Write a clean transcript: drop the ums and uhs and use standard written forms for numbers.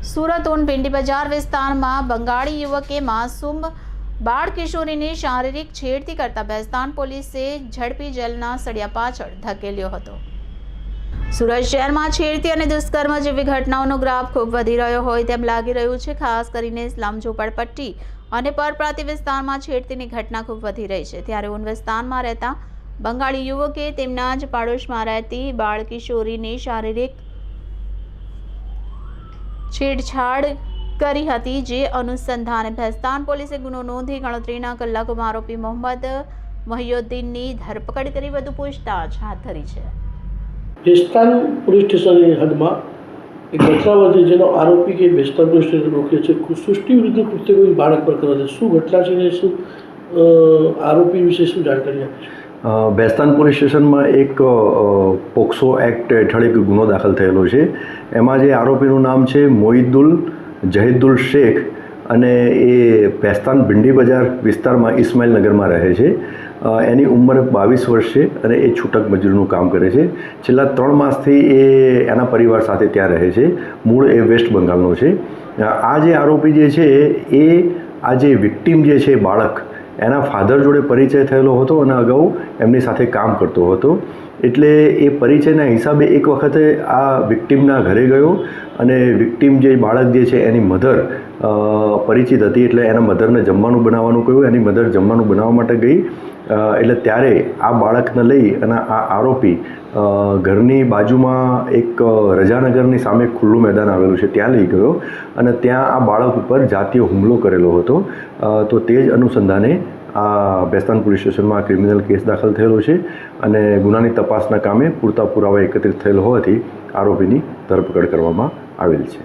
સુરત ઉન ભીંડી બજાર વિસ્તારમાં બંગાળી યુવકે માસૂમ બાળ કિશોરીની શારીરિક છેડતી કરતા બેસ્તાન પોલીસે ઝડપી જેલના સળિયા પાછળ ધકેલ્યો હતો। સુરત શહેરમાં છેડતી અને દુષ્કર્મ જેવી ઘટનાઓનો ગ્રાફ ખૂબ વધી રહ્યો હોય તેમ લાગી રહ્યું છે। ખાસ કરીને સ્લમ ઝૂંપડપટ્ટી અને પરપ્રાંતીય વિસ્તારમાં છેડતીની ઘટના ખૂબ વધી રહી છે। ત્યારે ઉન વિસ્તારમાં રહેતા બંગાળી યુવકે તેમના જ પાડોશમાં રહેતી બાળ કિશોરીની શારીરિક છેડછાડ કરી હતી, જે અનુસંધાને ભેસ્તાન પોલીસે ગુનો નોંધી ગણતરીના કલાકોમાં આરોપી મોહમ્મદ મહિયુદ્દીનની ધરપકડ કરી વધુ પૂછતાછ હાથ ધરી છે। ભેસ્તાન પોલીસ સ્ટેશનની હદમાં એક ઘટના વધી જેનો આરોપી કે ભેસ્તાન પોલીસ સ્ટેશન રોકે છે સૃષ્ટિ વિરુદ્ધ કૃત્ય કોઈ બાળક પર કરે છે। શું ઘટના છે ને શું આરોપી વિશે શું જાણકારી આપી છે? ભેસ્તાન પોલીસ સ્ટેશનમાં એક પોક્સો એક્ટ હેઠળ એક ગુનો દાખલ થયેલો છે। એમાં જે આરોપીનું નામ છે મોહિદ્દુલ જહીદુલ શેખ અને એ ભેસ્તાન ભીંડી બજાર વિસ્તારમાં ઇસ્માઇલનગરમાં રહે છે। એની ઉંમર 22 વર્ષ છે અને એ છૂટક મજૂરીનું કામ કરે છે। છેલ્લા 3 માસથી એ એના પરિવાર સાથે ત્યાં રહે છે। મૂળ એ વેસ્ટ બંગાળનો છે। આ જે આરોપી જે છે એ આ જે વિક્ટીમ જે છે બાળક એના ફાધર જોડે પરિચય થયેલો હતો અને અગાઉ એમની સાથે કામ કરતો હતો। એટલે એ પરિચયના હિસાબે એક વખતે આ વિક્ટીમના ઘરે ગયો અને વિક્ટીમ જે બાળક જે છે એની મધર પરિચિત હતી, એટલે એના મધરને જમવાનું બનાવવાનું કહ્યું। એની મધર જમવાનું બનાવવા માટે ગઈ એટલે ત્યારે આ બાળકને લઈ અને આ આરોપી ઘરની બાજુમાં એક રજાનગરની સામે ખુલ્લું મેદાન આવેલું છે ત્યાં લઈ ગયો અને ત્યાં આ બાળક ઉપર જાતીય હુમલો કરેલો હતો। તો તે જ અનુસંધાને આ ભેસ્તાન પોલીસ સ્ટેશનમાં ક્રિમિનલ કેસ દાખલ થયેલો છે અને ગુનાની તપાસના કામે પૂરતા પુરાવા એકત્રિત થયેલ હોવાથી આરોપીની ધરપકડ કરવામાં આવેલ છે।